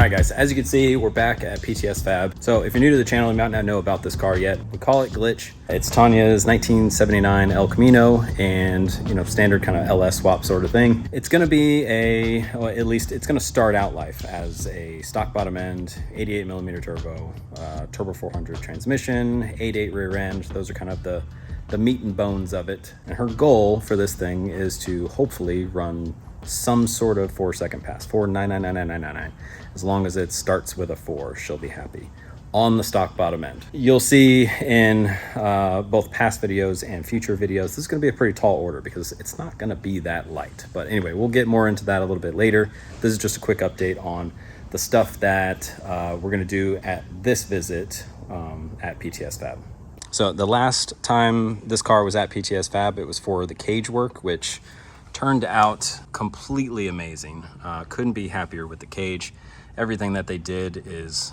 All right, guys, as you can see, we're back at PTSFab. So if you're new to the channel, you might not know about this car yet. We call it Glitch. It's Tanya's 1979 El Camino and, standard kind of LS swap sort of thing. It's going to be well, at least it's going to start out life as a stock bottom end, 88 millimeter turbo, turbo 400 transmission, 8.8 rear end. Those are kind of the meat and bones of it. And her goal for this thing is to hopefully run some sort of 4-second pass, 4.9999999. As long as it starts with a 4, she'll be happy on the stock bottom end. You'll see in both past videos and future videos, this is going to be a pretty tall order because it's not going to be that light. But anyway, we'll get more into that a little bit later. This is just a quick update on the stuff that we're going to do at this visit at PTSFab. So the last time this car was at PTSFab, it was for the cage work, which turned out completely amazing. Couldn't be happier with the cage. Everything that they did is,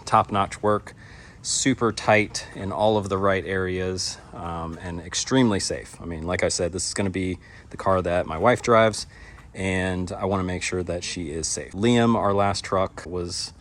top-notch work, super tight in all of the right areas, and extremely safe. I mean, like I said, this is going to be the car that my wife drives, and I want to make sure that she is safe. Liam, our last truck, was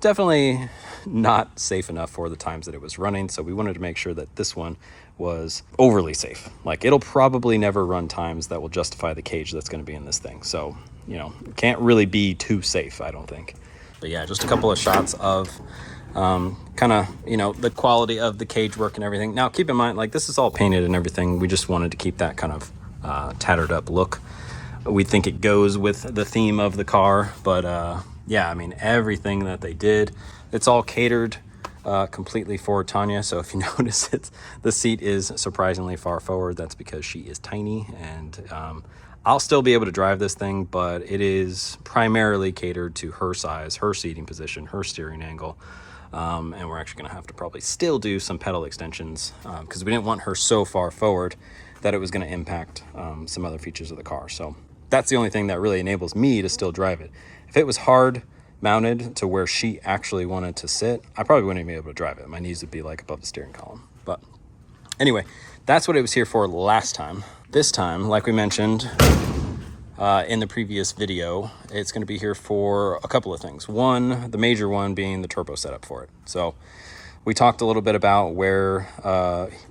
definitely not safe enough for the times that it was running, so we wanted to make sure that this one was overly safe. Like, it'll probably never run times that will justify the cage that's going to be in this thing. So, can't really be too safe, I don't think. But yeah, just a couple of shots of kind of, the quality of the cage work and everything. Now, keep in mind, like, this is all painted and everything. We just wanted to keep that kind of tattered up look. We think it goes with the theme of the car, but yeah, I mean, everything that they did, it's all catered completely for Tanya. So if you notice, the seat is surprisingly far forward. That's because she is tiny, and I'll still be able to drive this thing, but it is primarily catered to her size, her seating position, her steering angle. And we're actually going to have to probably still do some pedal extensions because we didn't want her so far forward that it was going to impact some other features of the car. So that's the only thing that really enables me to still drive it. If it was hard mounted to where she actually wanted to sit, I probably wouldn't even be able to drive it. My knees would be like above the steering column. But anyway, that's what it was here for last time. This time, like we mentioned in the previous video, it's going to be here for a couple of things. One, the major one being the turbo setup for it. So we talked a little bit about where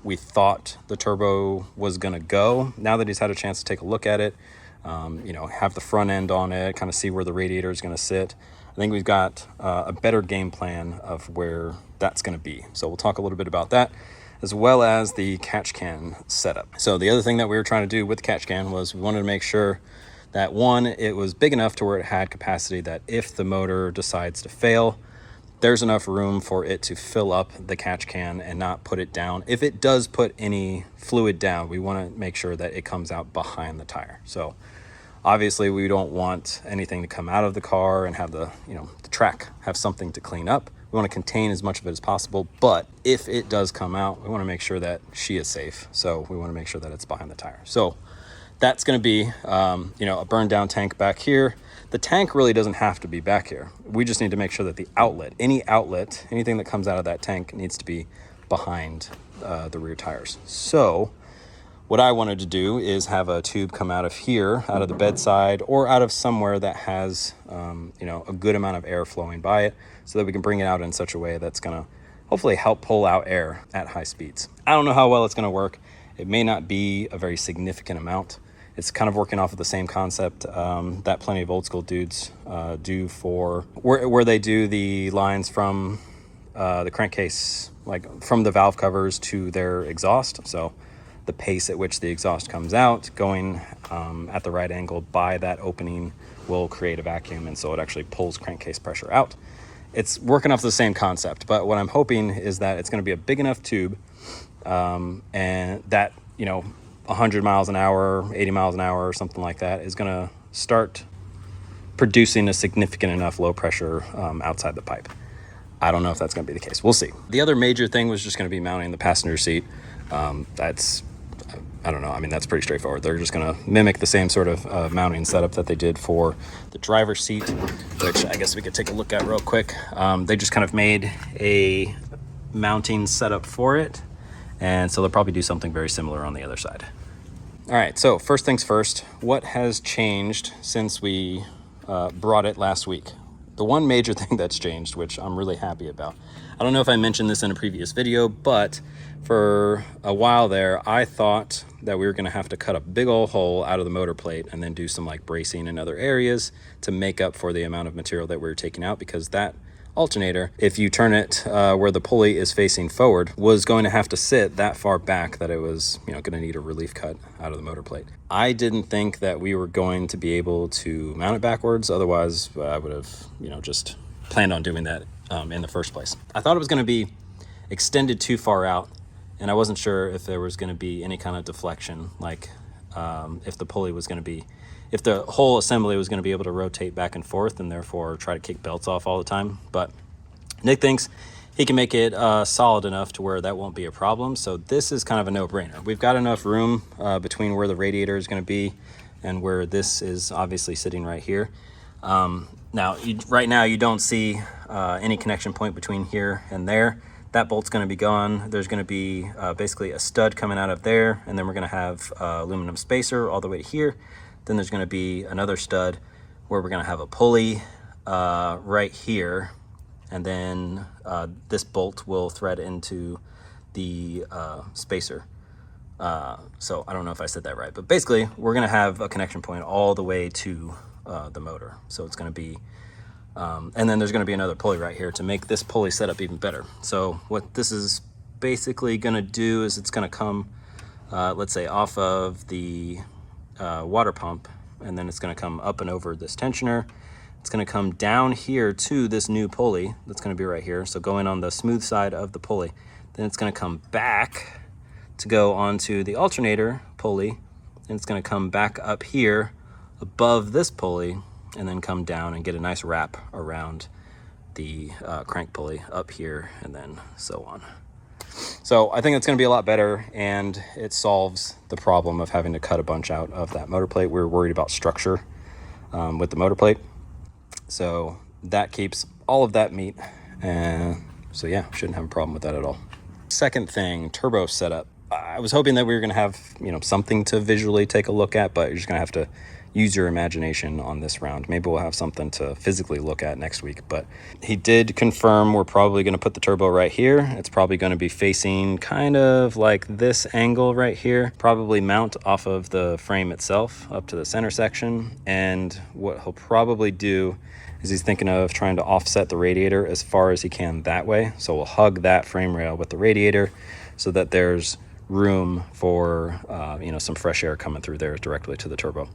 we thought the turbo was going to go. Now that he's had a chance to take a look at it, have the front end on it, kind of see where the radiator is going to sit, I think we've got a better game plan of where that's going to be. So we'll talk a little bit about that, as well as the catch can setup. So the other thing that we were trying to do with the catch can was we wanted to make sure that, one, it was big enough to where it had capacity that if the motor decides to fail, there's enough room for it to fill up the catch can and not put it down. If it does put any fluid down, we want to make sure that it comes out behind the tire. So obviously we don't want anything to come out of the car and have the track have something to clean up. We want to contain as much of it as possible, but if it does come out, we want to make sure that she is safe. So we want to make sure that it's behind the tire. So that's going to be, a burn down tank back here. The tank really doesn't have to be back here. We just need to make sure that the outlet, anything that comes out of that tank needs to be behind the rear tires. So what I wanted to do is have a tube come out of here, out of the bedside, or out of somewhere that has, a good amount of air flowing by it, so that we can bring it out in such a way that's going to hopefully help pull out air at high speeds. I don't know how well it's going to work. It may not be a very significant amount. It's kind of working off of the same concept that plenty of old school dudes do for where they do the lines from the crankcase, like from the valve covers to their exhaust. So the pace at which the exhaust comes out, going at the right angle by that opening, will create a vacuum, and so it actually pulls crankcase pressure out. It's working off the same concept, but what I'm hoping is that it's going to be a big enough tube and that 100 miles an hour, 80 miles an hour, or something like that is going to start producing a significant enough low pressure outside the pipe. I don't know if that's going to be the case. We'll see. The other major thing was just going to be mounting the passenger seat. I don't know. I mean, that's pretty straightforward. They're just going to mimic the same sort of mounting setup that they did for the driver's seat, which I guess we could take a look at real quick. They just kind of made a mounting setup for it, and so they'll probably do something very similar on the other side. All right, so first things first, what has changed since we brought it last week? The one major thing that's changed, which I'm really happy about, I don't know if I mentioned this in a previous video, but for a while there, I thought that we were gonna have to cut a big old hole out of the motor plate and then do some like bracing in other areas to make up for the amount of material that we were taking out, because that alternator, if you turn it where the pulley is facing forward, was going to have to sit that far back that it was, you know, going to need a relief cut out of the motor plate. I didn't think that we were going to be able to mount it backwards. Otherwise, I would have, you know, just planned on doing that in the first place. I thought it was going to be extended too far out, and I wasn't sure if there was going to be any kind of deflection, like if the pulley was going to be, if the whole assembly was going to be able to rotate back and forth and therefore try to kick belts off all the time. But Nick thinks he can make it solid enough to where that won't be a problem. So this is kind of a no-brainer. We've got enough room between where the radiator is going to be and where this is obviously sitting right here. Now, right now you don't see any connection point between here and there. That bolt's going to be gone. There's going to be basically a stud coming out of there, and then we're going to have aluminum spacer all the way to here. Then there's going to be another stud where we're going to have a pulley right here, and then this bolt will thread into the spacer. So I don't know if I said that right, but basically we're going to have a connection point all the way to the motor. So it's going to be, and then there's going to be another pulley right here to make this pulley setup even better. So what this is basically going to do is it's going to come, let's say, off of the water pump, and then it's going to come up and over this tensioner. It's going to come down here to this new pulley that's going to be right here, so going on the smooth side of the pulley. Then it's going to come back to go onto the alternator pulley, and it's going to come back up here above this pulley, and then come down and get a nice wrap around the crank pulley up here, and then so on. So I think it's going to be a lot better, and it solves the problem of having to cut a bunch out of that motor plate. We were worried about structure with the motor plate. So that keeps all of that meat. And so yeah, shouldn't have a problem with that at all. Second thing, turbo setup. I was hoping that we were going to have, you know, something to visually take a look at, but you're just going to have to use your imagination on this round. Maybe we'll have something to physically look at next week, but he did confirm we're probably going to put the turbo right here. It's probably going to be facing kind of like this angle right here, probably mount off of the frame itself up to the center section. And what he'll probably do is he's thinking of trying to offset the radiator as far as he can that way. So we'll hug that frame rail with the radiator so that there's room for you know, some fresh air coming through there directly to the turbo.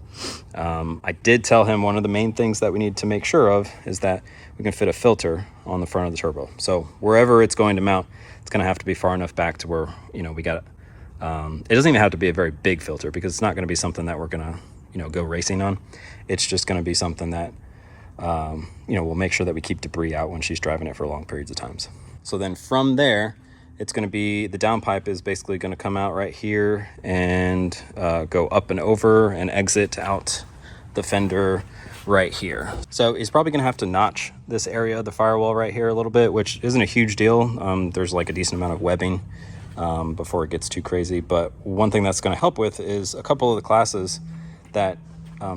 I did tell him one of the main things that we need to make sure of is that we can fit a filter on the front of the turbo. So wherever it's going to mount, it's going to have to be far enough back to where, you know, we got it. It doesn't even have to be a very big filter, because it's not going to be something that we're going to, you know, go racing on. It's just going to be something that you know, we'll make sure that we keep debris out when she's driving it for long periods of times. So then from there, it's going to be, the downpipe is basically going to come out right here and go up and over and exit out the fender right here. So he's probably going to have to notch this area of the firewall right here a little bit, which isn't a huge deal. There's like a decent amount of webbing before it gets too crazy. But one thing that's going to help with is a couple of the classes that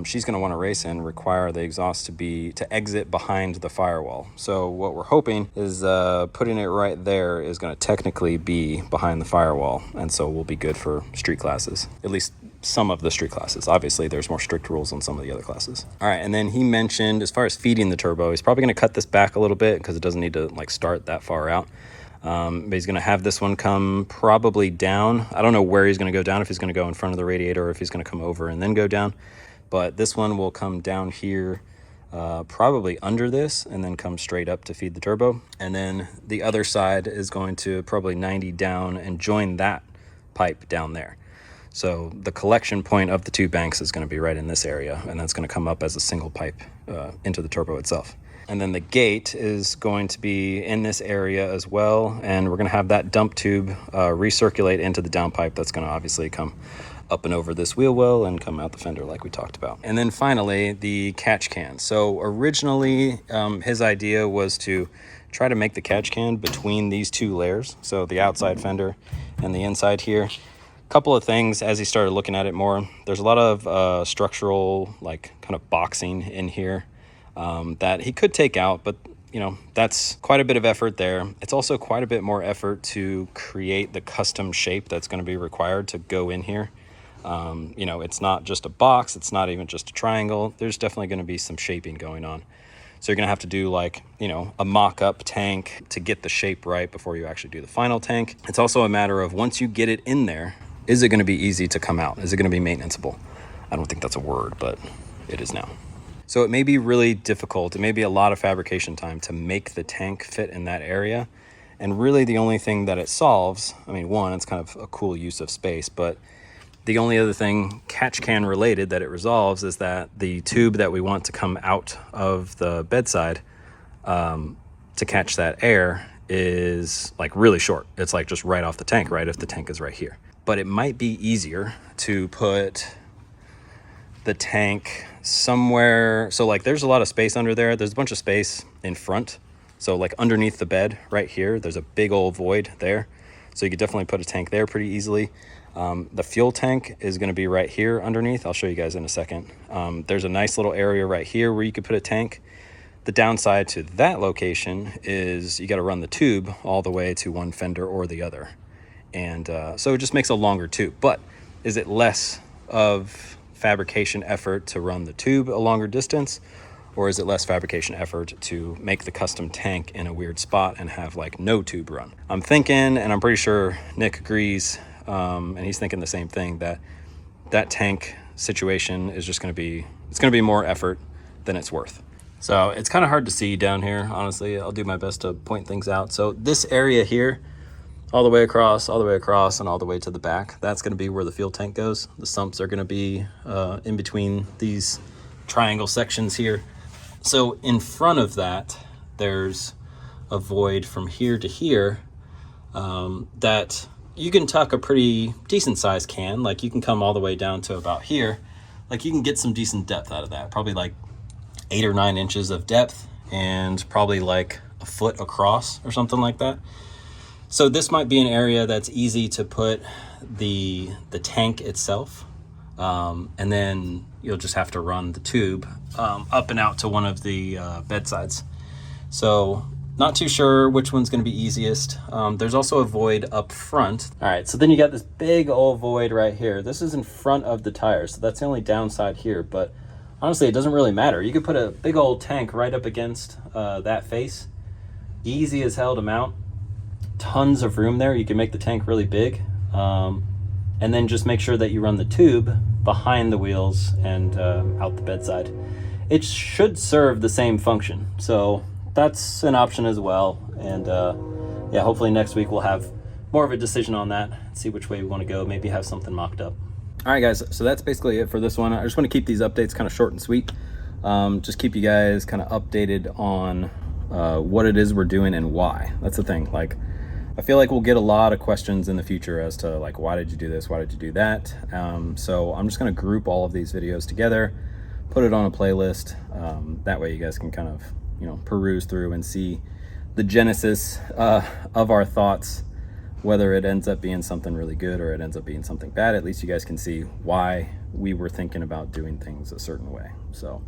she's going to want to race in require the exhaust to exit behind the firewall. So what we're hoping is putting it right there is going to technically be behind the firewall, and so we'll be good for street classes, at least some of the street classes. Obviously there's more strict rules on some of the other classes. All right, and then he mentioned as far as feeding the turbo, he's probably going to cut this back a little bit because it doesn't need to like start that far out. But he's going to have this one come probably down. I don't know where he's going to go down, if he's going to go in front of the radiator or if he's going to come over and then go down. But this one will come down here, probably under this, and then come straight up to feed the turbo. And then the other side is going to probably 90 down and join that pipe down there. So the collection point of the two banks is going to be right in this area, and that's going to come up as a single pipe into the turbo itself. And then the gate is going to be in this area as well, and we're going to have that dump tube recirculate into the downpipe. That's going to obviously come up and over this wheel well and come out the fender like we talked about. And then finally, the catch can. So originally, his idea was to try to make the catch can between these two layers, so the outside fender and the inside here. Couple of things as he started looking at it more. There's a lot of structural, like kind of boxing in here. that he could take out, but you know, that's quite a bit of effort there. It's also quite a bit more effort to create the custom shape that's going to be required to go in here. You know, it's not just a box, it's not even just a triangle. There's definitely going to be some shaping going on. So you're going to have to do like, you know, a mock-up tank to get the shape right before you actually do the final tank. It's also a matter of, once you get it in there, is it going to be easy to come out? Is it going to be maintenanceable? I don't think that's a word, but it is now. So it may be really difficult. It may be a lot of fabrication time to make the tank fit in that area. And really the only thing that it solves, I mean, one, it's kind of a cool use of space, but the only other thing catch can related that it resolves is that the tube that we want to come out of the bedside to catch that air is like really short. It's like just right off the tank, right if the tank is right here. But it might be easier to put the tank somewhere. So like there's a lot of space under there. There's a bunch of space in front. So like underneath the bed right here, there's a big old void there. So you could definitely put a tank there pretty easily. The fuel tank is going to be right here underneath. I'll show you guys in a second. There's a nice little area right here where you could put a tank. The downside to that location is you got to run the tube all the way to one fender or the other. And so it just makes a longer tube. But is it less of fabrication effort to run the tube a longer distance, or is it less fabrication effort to make the custom tank in a weird spot and have like no tube run? I'm thinking, and I'm pretty sure Nick agrees, and he's thinking the same thing, that that tank situation is just going to be, it's going to be more effort than it's worth. So it's kind of hard to see down here, honestly. I'll do my best to point things out. So this area here, all the way across, all the way across, and all the way to the back, that's going to be where the fuel tank goes. The sumps are going to be in between these triangle sections here. So in front of that, there's a void from here to here that you can tuck a pretty decent sized can. Like you can come all the way down to about here. Like you can get some decent depth out of that, probably like 8 or 9 inches of depth and probably like a foot across or something like that. So this might be an area that's easy to put the tank itself, and then you'll just have to run the tube up and out to one of the bedsides. So not too sure which one's going to be easiest. There's also a void up front. All right, so then you got this big old void right here. This is in front of the tires, so that's the only downside here, but honestly, it doesn't really matter. You could put a big old tank right up against that face. Easy as hell to mount. Tons of room there. You can make the tank really big, and then just make sure that you run the tube behind the wheels and out the bedside. It should serve the same function, so that's an option as well. And yeah, hopefully next week we'll have more of a decision on that, see which way we want to go, maybe have something mocked up. All right guys, so that's basically it for this one. I just want to keep these updates kind of short and sweet. Just keep you guys kind of updated on what it is we're doing and why. That's the thing. Like, I feel like we'll get a lot of questions in the future as to like, why did you do this? Why did you do that? So I'm just going to group all of these videos together, put it on a playlist. That way you guys can kind of, you know, peruse through and see the genesis of our thoughts, whether it ends up being something really good or it ends up being something bad. At least you guys can see why we were thinking about doing things a certain way. So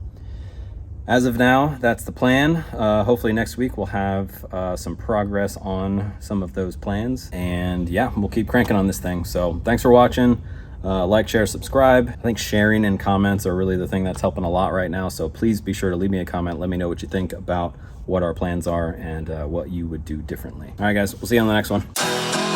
as of now, that's the plan. Hopefully next week we'll have some progress on some of those plans. And yeah, we'll keep cranking on this thing. So thanks for watching. Like, share, subscribe. I think sharing and comments are really the thing that's helping a lot right now. So please be sure to leave me a comment. Let me know what you think about what our plans are and what you would do differently. All right, guys, we'll see you on the next one.